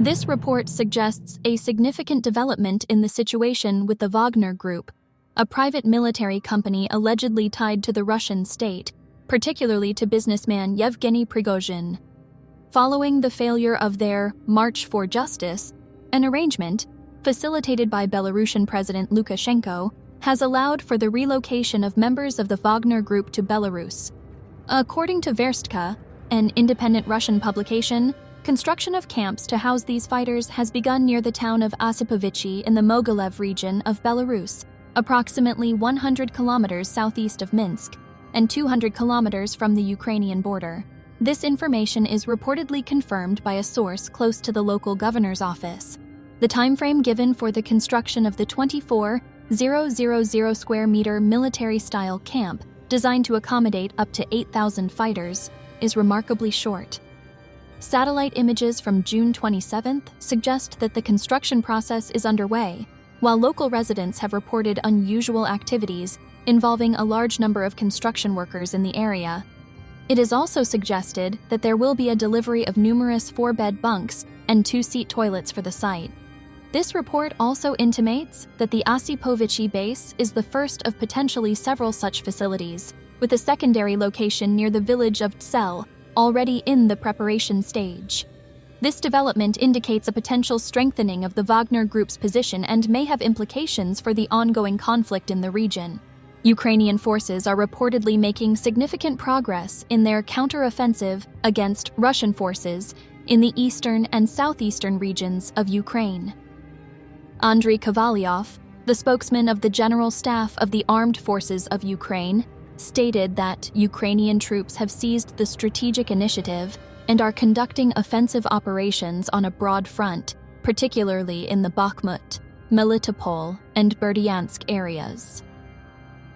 This report suggests a significant development in the situation with the Wagner Group, a private military company allegedly tied to the Russian state, particularly to businessman Yevgeny Prigozhin. Following the failure of their March for Justice, an arrangement, facilitated by Belarusian President Lukashenko, has allowed for the relocation of members of the Wagner Group to Belarus. According to Verstka, an independent Russian publication, construction of camps to house these fighters has begun near the town of Osipovichi in the Mogilev region of Belarus, approximately 100 kilometers southeast of Minsk and 200 kilometers from the Ukrainian border. This information is reportedly confirmed by a source close to the local governor's office. The timeframe given for the construction of the 24,000 square meter military-style camp, designed to accommodate up to 8,000 fighters, is remarkably short. Satellite images from June 27th suggest that the construction process is underway, while local residents have reported unusual activities involving a large number of construction workers in the area. It is also suggested that there will be a delivery of numerous 4-bed bunks and 2-seat toilets for the site. This report also intimates that the Osipovichi base is the first of potentially several such facilities, with a secondary location near the village of Tsel already in the preparation stage. This development indicates a potential strengthening of the Wagner Group's position and may have implications for the ongoing conflict in the region. Ukrainian forces are reportedly making significant progress in their counteroffensive against Russian forces in the eastern and southeastern regions of Ukraine. Andriy Kovalyov, the spokesman of the General Staff of the Armed Forces of Ukraine, stated that Ukrainian troops have seized the strategic initiative and are conducting offensive operations on a broad front, particularly in the Bakhmut, Melitopol, and Berdyansk areas.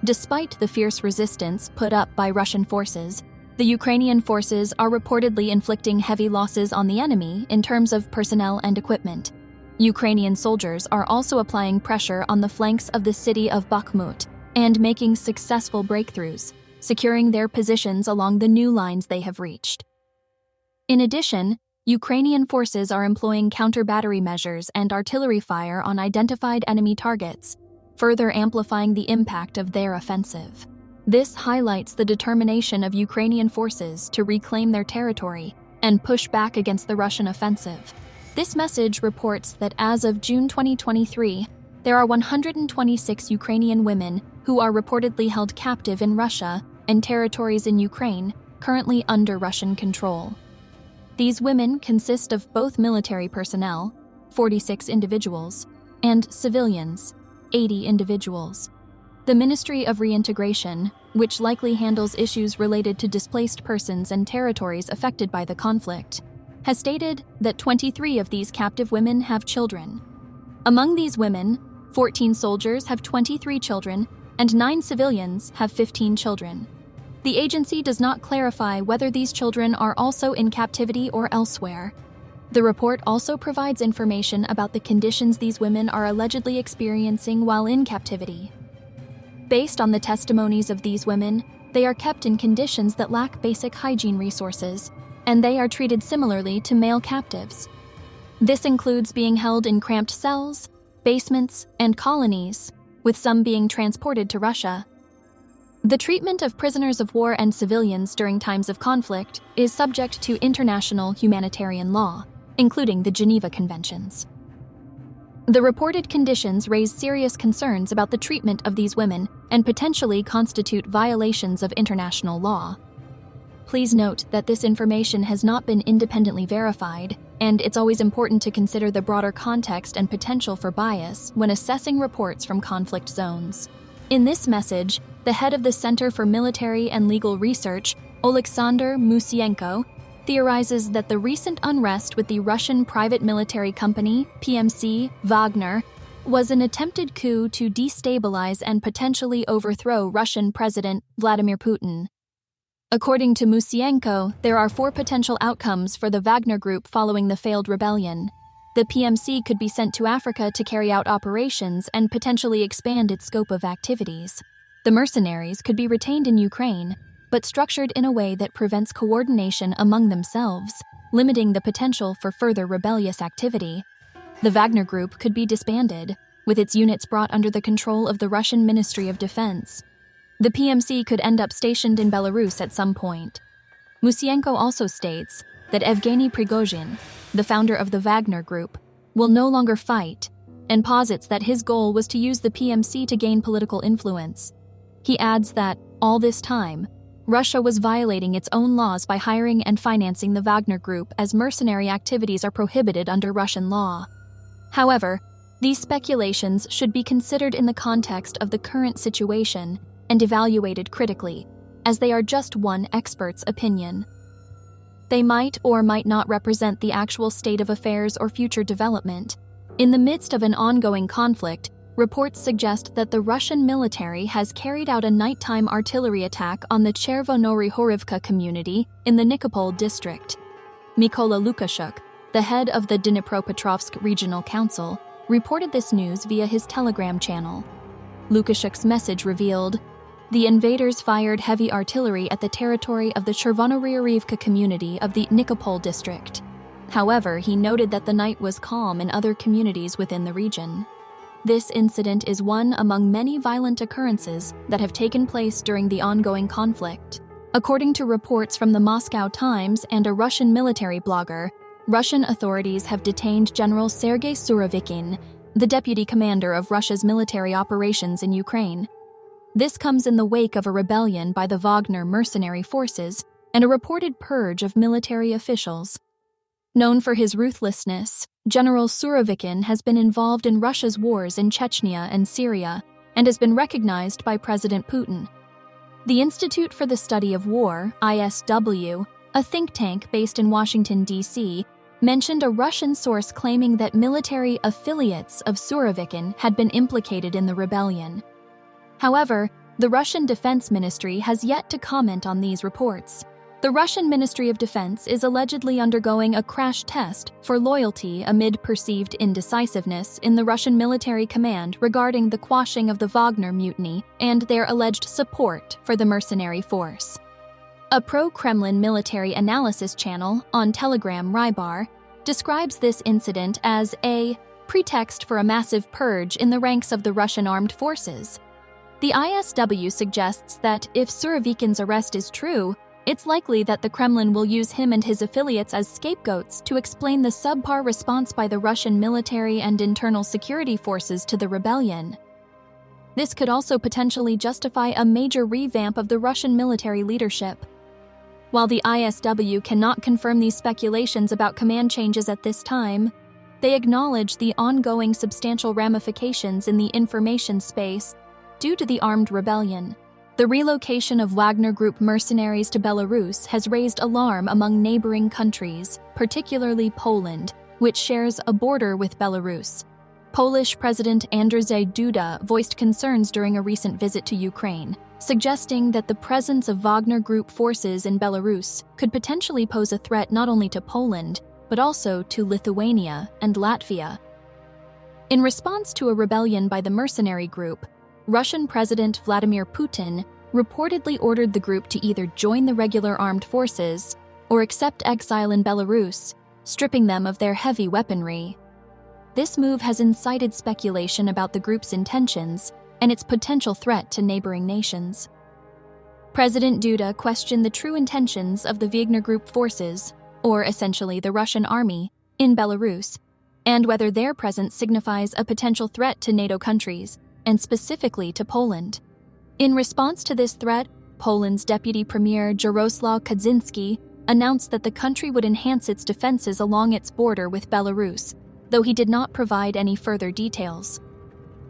Despite the fierce resistance put up by Russian forces, the Ukrainian forces are reportedly inflicting heavy losses on the enemy in terms of personnel and equipment. Ukrainian soldiers are also applying pressure on the flanks of the city of Bakhmut and making successful breakthroughs, securing their positions along the new lines they have reached. In addition, Ukrainian forces are employing counter-battery measures and artillery fire on identified enemy targets, further amplifying the impact of their offensive. This highlights the determination of Ukrainian forces to reclaim their territory and push back against the Russian offensive. This message reports that as of June 2023, there are 126 Ukrainian women who are reportedly held captive in Russia and territories in Ukraine currently under Russian control. These women consist of both military personnel, 46 individuals, and civilians, 80 individuals. The Ministry of Reintegration, which likely handles issues related to displaced persons and territories affected by the conflict, has stated that 23 of these captive women have children. Among these women, 14 soldiers have 23 children and 9 civilians have 15 children. The agency does not clarify whether these children are also in captivity or elsewhere. The report also provides information about the conditions these women are allegedly experiencing while in captivity. Based on the testimonies of these women, they are kept in conditions that lack basic hygiene resources, and they are treated similarly to male captives. This includes being held in cramped cells, basements, and colonies, with some being transported to Russia. The treatment of prisoners of war and civilians during times of conflict is subject to international humanitarian law, including the Geneva Conventions. The reported conditions raise serious concerns about the treatment of these women and potentially constitute violations of international law. Please note that this information has not been independently verified, and it's always important to consider the broader context and potential for bias when assessing reports from conflict zones. In this message, the head of the Center for Military and Legal Research, Oleksandr Musienko, theorizes that the recent unrest with the Russian private military company, PMC, Wagner, was an attempted coup to destabilize and potentially overthrow Russian President Vladimir Putin. According to Musienko, there are 4 potential outcomes for the Wagner Group following the failed rebellion. The PMC could be sent to Africa to carry out operations and potentially expand its scope of activities. The mercenaries could be retained in Ukraine, but structured in a way that prevents coordination among themselves, limiting the potential for further rebellious activity. The Wagner Group could be disbanded, with its units brought under the control of the Russian Ministry of Defense. The PMC could end up stationed in Belarus at some point. Musienko also states that Evgeny Prigozhin, the founder of the Wagner Group, will no longer fight, and posits that his goal was to use the PMC to gain political influence. He adds that, all this time, Russia was violating its own laws by hiring and financing the Wagner Group, as mercenary activities are prohibited under Russian law. However, these speculations should be considered in the context of the current situation and evaluated critically, as they are just one expert's opinion. They might or might not represent the actual state of affairs or future development. In the midst of an ongoing conflict, reports suggest that the Russian military has carried out a nighttime artillery attack on the Chervonory-Horivka community in the Nikopol district. Mykola Lukashuk, the head of the Dnipropetrovsk Regional Council, reported this news via his Telegram channel. Lukashuk's message revealed, "The invaders fired heavy artillery at the territory of the Chervonory-Horivka community of the Nikopol district." However, he noted that the night was calm in other communities within the region. This incident is one among many violent occurrences that have taken place during the ongoing conflict. According to reports from the Moscow Times and a Russian military blogger, Russian authorities have detained General Sergei Surovikin, the deputy commander of Russia's military operations in Ukraine. This comes in the wake of a rebellion by the Wagner mercenary forces and a reported purge of military officials. Known for his ruthlessness, General Surovikin has been involved in Russia's wars in Chechnya and Syria and has been recognized by President Putin. The Institute for the Study of War, ISW, a think tank based in Washington, D.C., mentioned a Russian source claiming that military affiliates of Surovikin had been implicated in the rebellion. However, the Russian Defense Ministry has yet to comment on these reports. The Russian Ministry of Defense is allegedly undergoing a crash test for loyalty amid perceived indecisiveness in the Russian military command regarding the quashing of the Wagner mutiny and their alleged support for the mercenary force. A pro-Kremlin military analysis channel on Telegram Rybar describes this incident as a pretext for a massive purge in the ranks of the Russian armed forces. The ISW suggests that if Surovikin's arrest is true, it's likely that the Kremlin will use him and his affiliates as scapegoats to explain the subpar response by the Russian military and internal security forces to the rebellion. This could also potentially justify a major revamp of the Russian military leadership. While the ISW cannot confirm these speculations about command changes at this time, they acknowledge the ongoing substantial ramifications in the information space due to the armed rebellion. The relocation of Wagner Group mercenaries to Belarus has raised alarm among neighboring countries, particularly Poland, which shares a border with Belarus. Polish President Andrzej Duda voiced concerns during a recent visit to Ukraine, suggesting that the presence of Wagner Group forces in Belarus could potentially pose a threat not only to Poland, but also to Lithuania and Latvia. In response to a rebellion by the mercenary group, Russian President Vladimir Putin reportedly ordered the group to either join the regular armed forces or accept exile in Belarus, stripping them of their heavy weaponry. This move has incited speculation about the group's intentions and its potential threat to neighboring nations. President Duda questioned the true intentions of the Wagner Group forces, or essentially the Russian army, in Belarus, and whether their presence signifies a potential threat to NATO countries, and specifically to Poland. In response to this threat, Poland's Deputy Premier Jarosław Kaczynski announced that the country would enhance its defenses along its border with Belarus, though he did not provide any further details.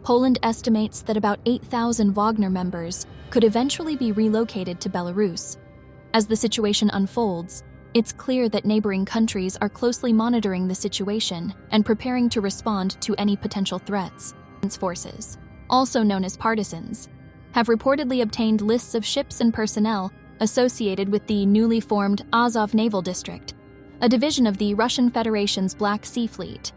Poland estimates that about 8,000 Wagner members could eventually be relocated to Belarus. As the situation unfolds, it's clear that neighboring countries are closely monitoring the situation and preparing to respond to any potential threats. Forces, also known as partisans, have reportedly obtained lists of ships and personnel associated with the newly formed Azov Naval District, a division of the Russian Federation's Black Sea Fleet.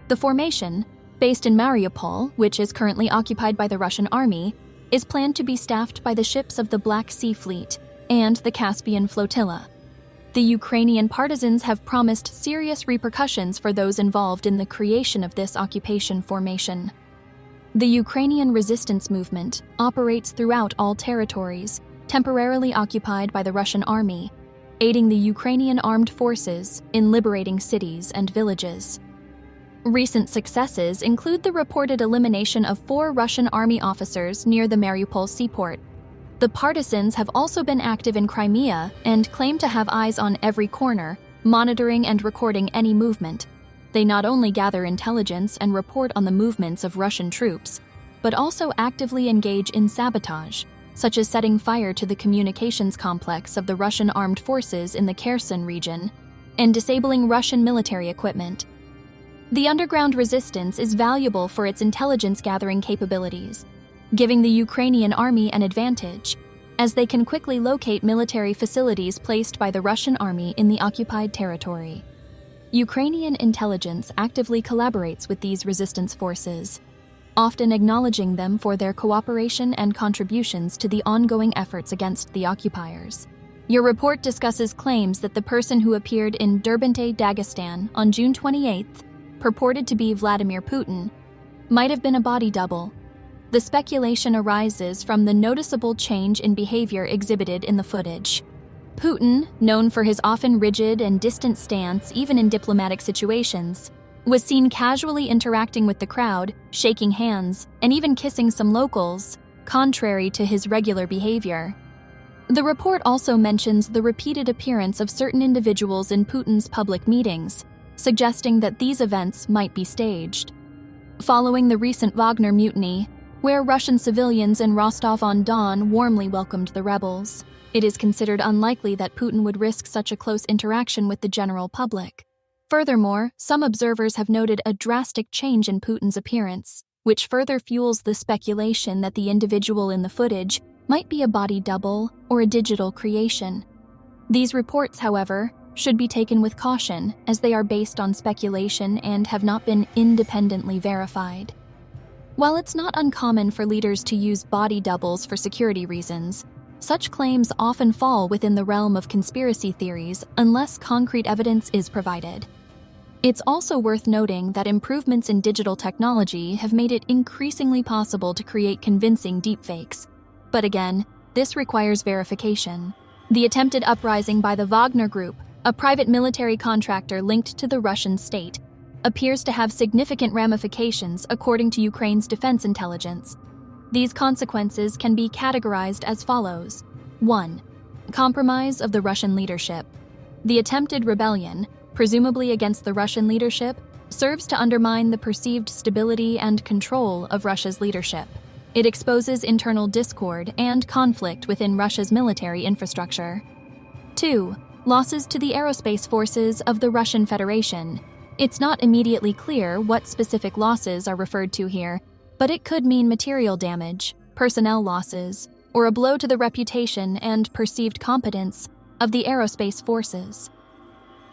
The formation, based in Mariupol, which is currently occupied by the Russian army, is planned to be staffed by the ships of the Black Sea Fleet, and the Caspian Flotilla. The Ukrainian partisans have promised serious repercussions for those involved in the creation of this occupation formation. The Ukrainian resistance movement operates throughout all territories temporarily occupied by the Russian army, aiding the Ukrainian armed forces in liberating cities and villages. Recent successes include the reported elimination of 4 Russian army officers near the Mariupol seaport. The partisans have also been active in Crimea and claim to have eyes on every corner, monitoring and recording any movement. They not only gather intelligence and report on the movements of Russian troops, but also actively engage in sabotage, such as setting fire to the communications complex of the Russian armed forces in the Kherson region and disabling Russian military equipment. The underground resistance is valuable for its intelligence-gathering capabilities, giving the Ukrainian army an advantage, as they can quickly locate military facilities placed by the Russian army in the occupied territory. Ukrainian intelligence actively collaborates with these resistance forces, often acknowledging them for their cooperation and contributions to the ongoing efforts against the occupiers. Your report discusses claims that the person who appeared in Derbente, Dagestan on June 28th, purported to be Vladimir Putin, might have been a body double. The speculation arises from the noticeable change in behavior exhibited in the footage. Putin, known for his often rigid and distant stance even in diplomatic situations, was seen casually interacting with the crowd, shaking hands, and even kissing some locals, contrary to his regular behavior. The report also mentions the repeated appearance of certain individuals in Putin's public meetings, suggesting that these events might be staged. Following the recent Wagner mutiny, where Russian civilians in Rostov-on-Don warmly welcomed the rebels, it is considered unlikely that Putin would risk such a close interaction with the general public. Furthermore, some observers have noted a drastic change in Putin's appearance, which further fuels the speculation that the individual in the footage might be a body double or a digital creation. These reports, however, should be taken with caution, as they are based on speculation and have not been independently verified. While it's not uncommon for leaders to use body doubles for security reasons, such claims often fall within the realm of conspiracy theories unless concrete evidence is provided. It's also worth noting that improvements in digital technology have made it increasingly possible to create convincing deepfakes. But again, this requires verification. The attempted uprising by the Wagner Group, a private military contractor linked to the Russian state, appears to have significant ramifications according to Ukraine's defense intelligence. These consequences can be categorized as follows. 1. Compromise of the Russian leadership. The attempted rebellion, presumably against the Russian leadership, serves to undermine the perceived stability and control of Russia's leadership. It exposes internal discord and conflict within Russia's military infrastructure. 2. Losses to the aerospace forces of the Russian Federation. It's not immediately clear what specific losses are referred to here, but it could mean material damage, personnel losses, or a blow to the reputation and perceived competence of the aerospace forces.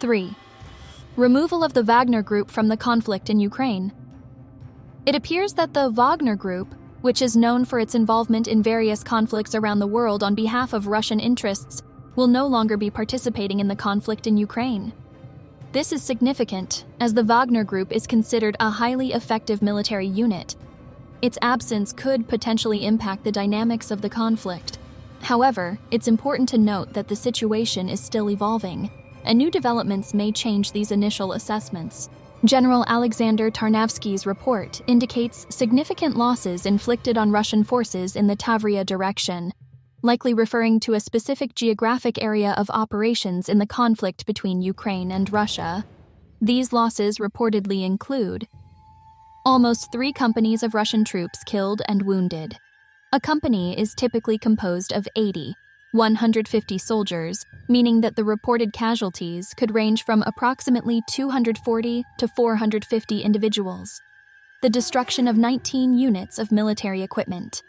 3. Removal of the Wagner Group from the conflict in Ukraine. It appears that the Wagner Group, which is known for its involvement in various conflicts around the world on behalf of Russian interests, will no longer be participating in the conflict in Ukraine. This is significant, as the Wagner Group is considered a highly effective military unit. Its absence could potentially impact the dynamics of the conflict. However, it's important to note that the situation is still evolving, and new developments may change these initial assessments. General Alexander Tarnavsky's report indicates significant losses inflicted on Russian forces in the Tavria direction, likely referring to a specific geographic area of operations in the conflict between Ukraine and Russia. These losses reportedly include almost 3 companies of Russian troops killed and wounded. A company is typically composed of 150 soldiers, meaning that the reported casualties could range from approximately 240 to 450 individuals. The destruction of 19 units of military equipment.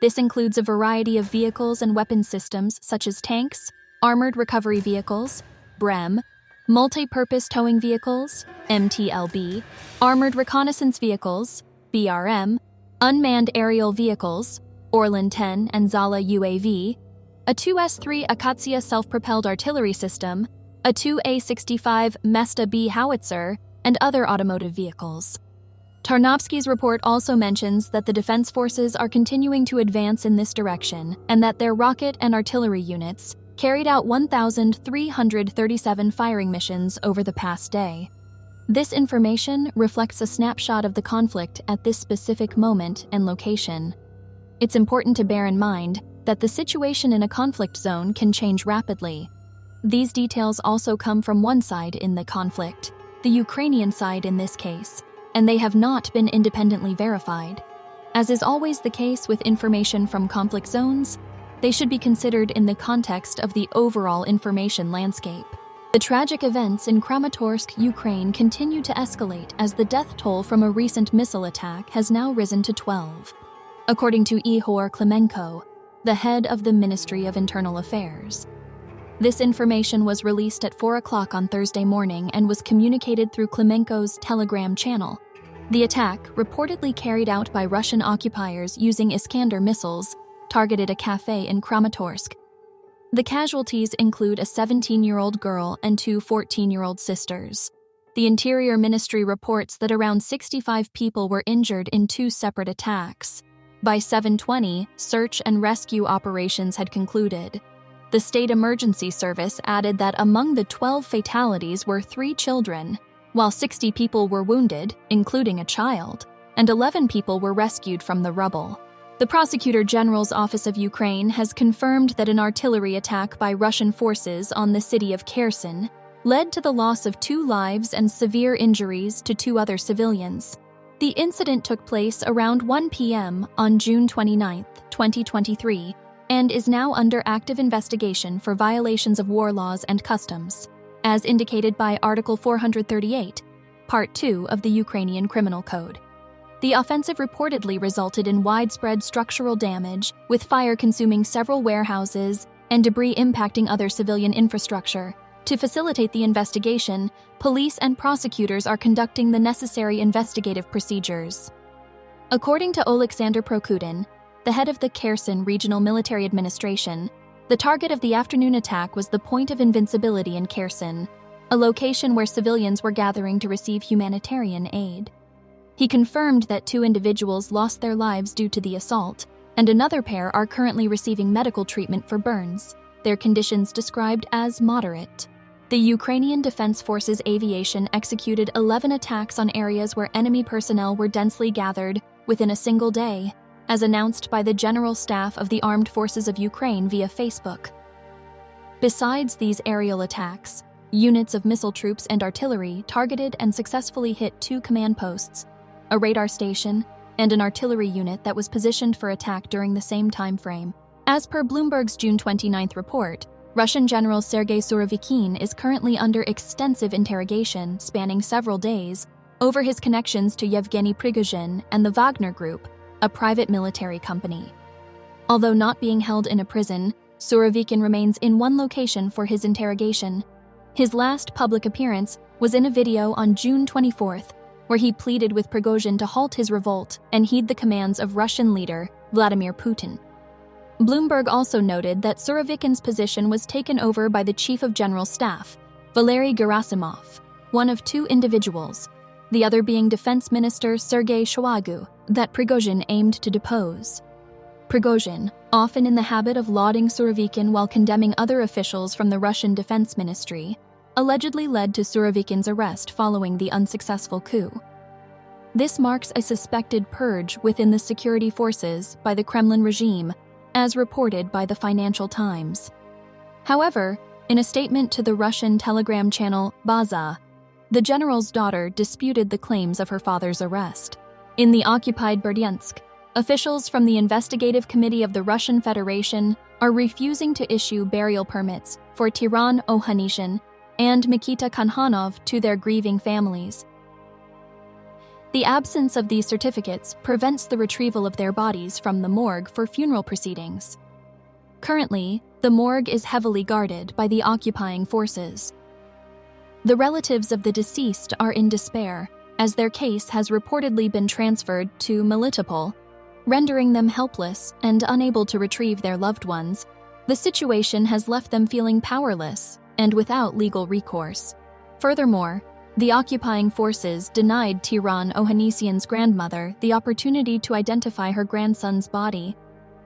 This includes a variety of vehicles and weapon systems such as tanks, armored recovery vehicles, BREM, multi-purpose towing vehicles, MTLB, armored reconnaissance vehicles, BRM, unmanned aerial vehicles, Orlan 10 and Zala UAV, a Tu-S-3 Akatsiya self-propelled artillery system, a Tu-A-65 Mesta B howitzer, and other automotive vehicles. Tarnovsky's report also mentions that the defense forces are continuing to advance in this direction and that their rocket and artillery units carried out 1,337 firing missions over the past day. This information reflects a snapshot of the conflict at this specific moment and location. It's important to bear in mind that the situation in a conflict zone can change rapidly. These details also come from one side in the conflict, the Ukrainian side in this case, and they have not been independently verified. As is always the case with information from conflict zones, they should be considered in the context of the overall information landscape. The tragic events in Kramatorsk, Ukraine continue to escalate as the death toll from a recent missile attack has now risen to 12. According to Ihor Klimenko, the head of the Ministry of Internal Affairs. This information was released at 4 o'clock on Thursday morning and was communicated through Klimenko's Telegram channel. The attack, reportedly carried out by Russian occupiers using Iskander missiles, targeted a cafe in Kramatorsk. The casualties include a 17-year-old girl and two 14-year-old sisters. The Interior Ministry reports that around 65 people were injured in two separate attacks. By 7:20, search and rescue operations had concluded. The State Emergency Service added that among the 12 fatalities were 3 children, while 60 people were wounded, including a child, and 11 people were rescued from the rubble. The Prosecutor General's Office of Ukraine has confirmed that an artillery attack by Russian forces on the city of Kherson led to the loss of 2 lives and severe injuries to 2 other civilians. The incident took place around 1 p.m. on June 29, 2023, and is now under active investigation for violations of war laws and customs, as indicated by Article 438, Part 2 of the Ukrainian Criminal Code. The offensive reportedly resulted in widespread structural damage, with fire consuming several warehouses and debris impacting other civilian infrastructure. To facilitate the investigation, police and prosecutors are conducting the necessary investigative procedures. According to Oleksandr Prokudin, the head of the Kherson Regional Military Administration, the target of the afternoon attack was the Point of Invincibility in Kherson, a location where civilians were gathering to receive humanitarian aid. He confirmed that 2 individuals lost their lives due to the assault, and another pair are currently receiving medical treatment for burns, their conditions described as moderate. The Ukrainian Defense Forces aviation executed 11 attacks on areas where enemy personnel were densely gathered within a single day, as announced by the General Staff of the Armed Forces of Ukraine via Facebook. Besides these aerial attacks, units of missile troops and artillery targeted and successfully hit 2 command posts, a radar station, and an artillery unit that was positioned for attack during the same time frame. As per Bloomberg's June 29th report, Russian General Sergei Surovikin is currently under extensive interrogation spanning several days over his connections to Yevgeny Prigozhin and the Wagner Group, a private military company. Although not being held in a prison, Surovikin remains in one location for his interrogation. His last public appearance was in a video on June 24th, where he pleaded with Prigozhin to halt his revolt and heed the commands of Russian leader Vladimir Putin. Bloomberg also noted that Surovikin's position was taken over by the Chief of General Staff, Valery Gerasimov, one of 2 individuals, the other being Defense Minister Sergei Shoigu, that Prigozhin aimed to depose. Prigozhin, often in the habit of lauding Surovikin while condemning other officials from the Russian Defense Ministry, allegedly led to Surovikin's arrest following the unsuccessful coup. This marks a suspected purge within the security forces by the Kremlin regime, as reported by the Financial Times. However, in a statement to the Russian Telegram channel Baza, the general's daughter disputed the claims of her father's arrest. In the occupied Berdyansk, officials from the Investigative Committee of the Russian Federation are refusing to issue burial permits for Tiran Ohanishin and Mikita Kanhanov to their grieving families. The absence of these certificates prevents the retrieval of their bodies from the morgue for funeral proceedings. Currently, the morgue is heavily guarded by the occupying forces. The relatives of the deceased are in despair, as their case has reportedly been transferred to Melitopol, rendering them helpless and unable to retrieve their loved ones, The situation has left them feeling powerless and without legal recourse. Furthermore, the occupying forces denied Tiran Ohanessian's grandmother the opportunity to identify her grandson's body.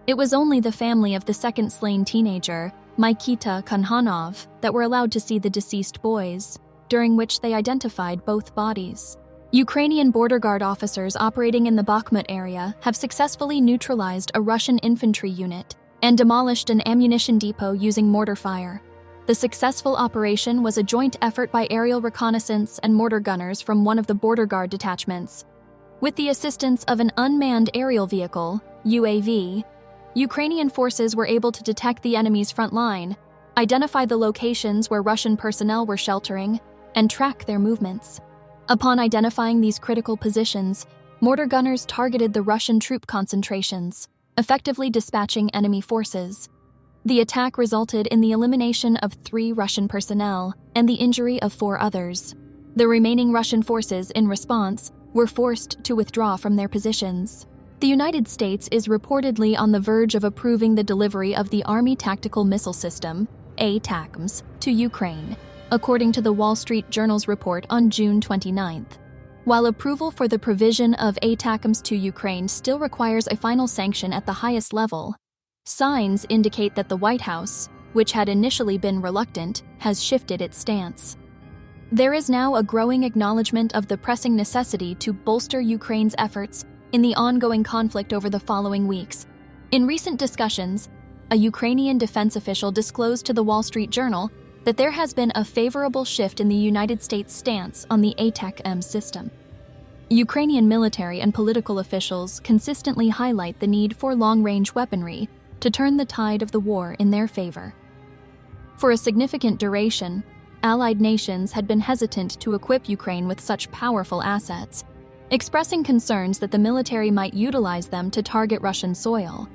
It was only the family of the second slain teenager, Mikita Kanhanov, that were allowed to see the deceased boys, during which they identified both bodies. Ukrainian border guard officers operating in the Bakhmut area have successfully neutralized a Russian infantry unit and demolished an ammunition depot using mortar fire. The successful operation was a joint effort by aerial reconnaissance and mortar gunners from one of the border guard detachments. With the assistance of an unmanned aerial vehicle, UAV, Ukrainian forces were able to detect the enemy's front line, identify the locations where Russian personnel were sheltering, and track their movements. Upon identifying these critical positions, mortar gunners targeted the Russian troop concentrations, effectively dispatching enemy forces. The attack resulted in the elimination of 3 Russian personnel and the injury of 4 others. The remaining Russian forces, in response, were forced to withdraw from their positions. The United States is reportedly on the verge of approving the delivery of the Army Tactical Missile System, ATACMS, to Ukraine, according to the Wall Street Journal's report on June 29th. While approval for the provision of ATACMS to Ukraine still requires a final sanction at the highest level, signs indicate that the White House, which had initially been reluctant, has shifted its stance. There is now a growing acknowledgement of the pressing necessity to bolster Ukraine's efforts in the ongoing conflict over the following weeks. In recent discussions, a Ukrainian defense official disclosed to the Wall Street Journal that there has been a favorable shift in the United States' stance on the ATACMS system. Ukrainian military and political officials consistently highlight the need for long-range weaponry to turn the tide of the war in their favor. For a significant duration, Allied nations had been hesitant to equip Ukraine with such powerful assets, expressing concerns that the military might utilize them to target Russian soil.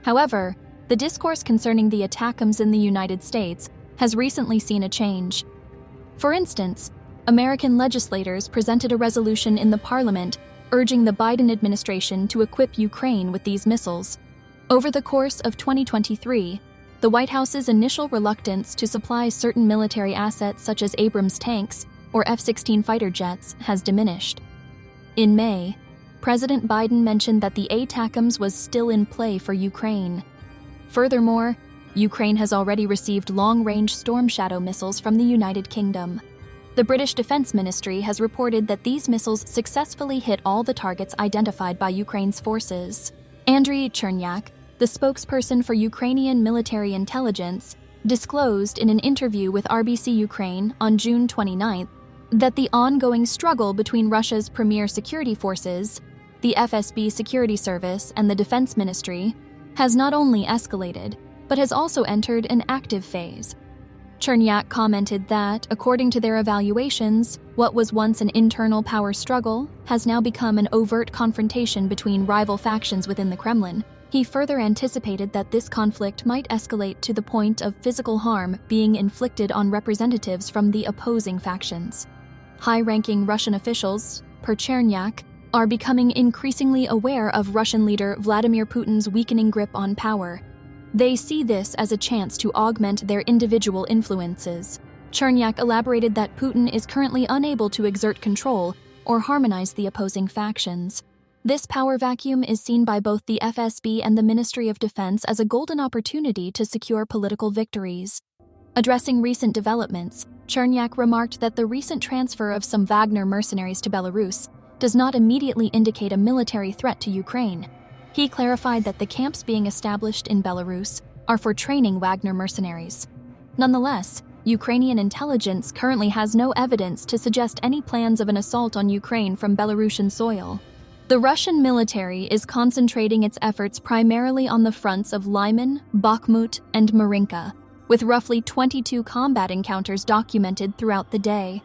However, the discourse concerning the ATACMS in the United States has recently seen a change. For instance, American legislators presented a resolution in the parliament urging the Biden administration to equip Ukraine with these missiles. Over the course of 2023, the White House's initial reluctance to supply certain military assets such as Abrams tanks or F-16 fighter jets has diminished. In May, President Biden mentioned that the ATACMS was still in play for Ukraine. Furthermore, Ukraine has already received long-range Storm Shadow missiles from the United Kingdom. The British Defense Ministry has reported that these missiles successfully hit all the targets identified by Ukraine's forces. Andriy Chernyak, the spokesperson for Ukrainian military intelligence, disclosed in an interview with RBC Ukraine on June 29th that the ongoing struggle between Russia's premier security forces, the FSB Security Service, and the Defense Ministry has not only escalated, but has also entered an active phase. Chernyak commented that, according to their evaluations, what was once an internal power struggle has now become an overt confrontation between rival factions within the Kremlin. He further anticipated that this conflict might escalate to the point of physical harm being inflicted on representatives from the opposing factions. High-ranking Russian officials, per Chernyak, are becoming increasingly aware of Russian leader Vladimir Putin's weakening grip on power. They see this as a chance to augment their individual influences. Chernyak elaborated that Putin is currently unable to exert control or harmonize the opposing factions. This power vacuum is seen by both the FSB and the Ministry of Defense as a golden opportunity to secure political victories. Addressing recent developments, Chernyak remarked that the recent transfer of some Wagner mercenaries to Belarus does not immediately indicate a military threat to Ukraine. He clarified that the camps being established in Belarus are for training Wagner mercenaries. Nonetheless, Ukrainian intelligence currently has no evidence to suggest any plans of an assault on Ukraine from Belarusian soil. The Russian military is concentrating its efforts primarily on the fronts of Lyman, Bakhmut, and Marinka, with roughly 22 combat encounters documented throughout the day.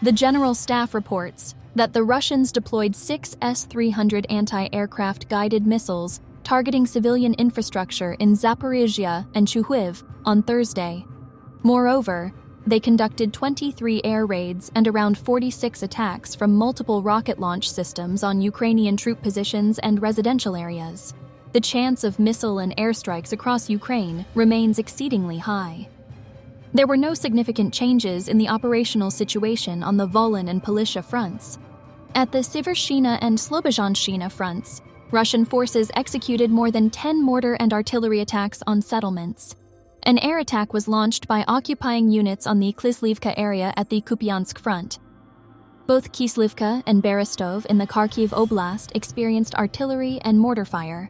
The General Staff reports that the Russians deployed 6 S-300 anti-aircraft guided missiles targeting civilian infrastructure in Zaporizhia and Chuhuiv on Thursday. Moreover, they conducted 23 air raids and around 46 attacks from multiple rocket launch systems on Ukrainian troop positions and residential areas. the chance of missile and airstrikes across Ukraine remains exceedingly high. There were no significant changes in the operational situation on the Volyn and Polysha fronts. At the Sivershina and Slobozhanshina fronts, Russian forces executed more than 10 mortar and artillery attacks on settlements. An air attack was launched by occupying units on the Kislivka area at the Kupiansk front. Both Kislivka and Berestov in the Kharkiv Oblast experienced artillery and mortar fire.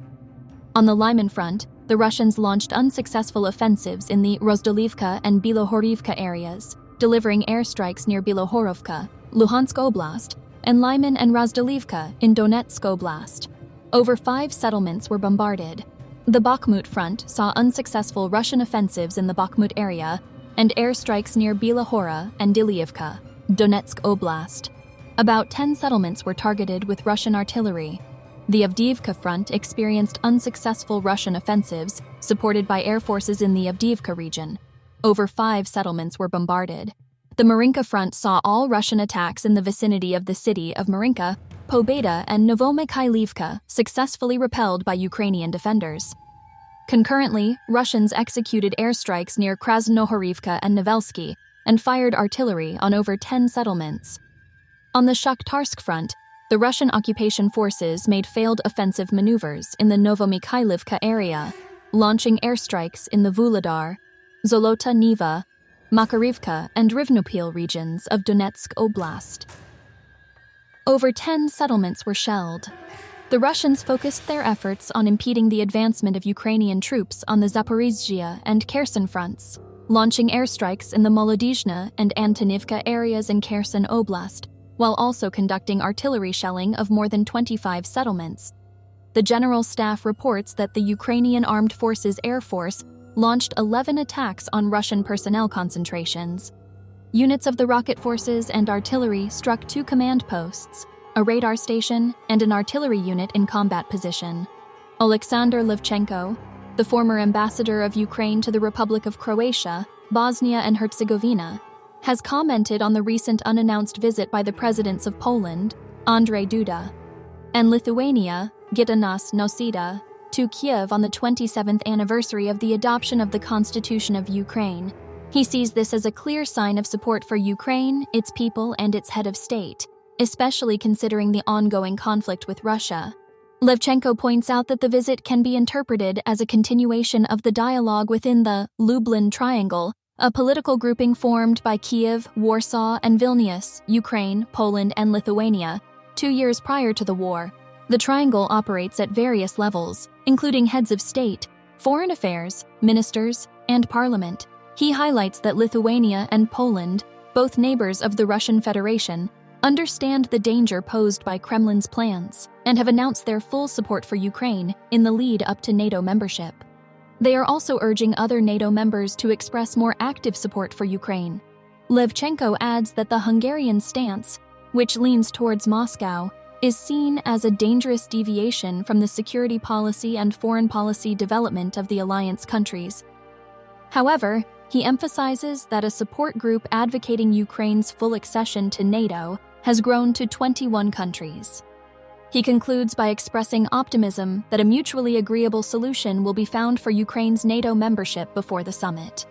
On the Lyman front, the Russians launched unsuccessful offensives in the Rozdolivka and Bilohorivka areas, delivering airstrikes near Bilohorovka, Luhansk Oblast, and Lyman and Rozdolivka in Donetsk Oblast. Over 5 settlements were bombarded. The Bakhmut front saw unsuccessful Russian offensives in the Bakhmut area and airstrikes near Bilohora and Dilyevka, Donetsk Oblast. About 10 settlements were targeted with Russian artillery. The Avdiivka front experienced unsuccessful Russian offensives, supported by air forces in the Avdiivka region. Over 5 settlements were bombarded. The Marinka front saw all Russian attacks in the vicinity of the city of Marinka, Pobeda, and Novomykhailivka successfully repelled by Ukrainian defenders. Concurrently, Russians executed airstrikes near Krasnohorivka and Nevelsky and fired artillery on over 10 settlements. On the Shakhtarsk front, the Russian occupation forces made failed offensive maneuvers in the Novomykhailivka area, launching airstrikes in the Vuhledar, Zolota Niva, Makarivka, and Rivnopil regions of Donetsk Oblast. Over 10 settlements were shelled. The Russians focused their efforts on impeding the advancement of Ukrainian troops on the Zaporizhzhia and Kherson fronts, launching airstrikes in the Molodizhne and Antonivka areas in Kherson Oblast, while also conducting artillery shelling of more than 25 settlements. The General Staff reports that the Ukrainian Armed Forces Air Force launched 11 attacks on Russian personnel concentrations. Units of the rocket forces and artillery struck 2 command posts, a radar station, and an artillery unit in combat position. Alexander Levchenko, the former ambassador of Ukraine to the Republic of Croatia, Bosnia and Herzegovina, has commented on the recent unannounced visit by the presidents of Poland, Andrzej Duda, and Lithuania, Gitanas Nausėda, to Kiev on the 27th anniversary of the adoption of the Constitution of Ukraine. He sees this as a clear sign of support for Ukraine, its people, and its head of state, especially considering the ongoing conflict with Russia. Levchenko points out that the visit can be interpreted as a continuation of the dialogue within the Lublin Triangle, a political grouping formed by Kiev, Warsaw, and Vilnius, Ukraine, Poland, and Lithuania, 2 years prior to the war. The triangle operates at various levels, including heads of state, foreign affairs, ministers, and parliament. He highlights that Lithuania and Poland, both neighbors of the Russian Federation, understand the danger posed by Kremlin's plans and have announced their full support for Ukraine in the lead up to NATO membership. They are also urging other NATO members to express more active support for Ukraine. Levchenko adds that the Hungarian stance, which leans towards Moscow, is seen as a dangerous deviation from the security policy and foreign policy development of the alliance countries. However, he emphasizes that a support group advocating Ukraine's full accession to NATO has grown to 21 countries. He concludes by expressing optimism that a mutually agreeable solution will be found for Ukraine's NATO membership before the summit.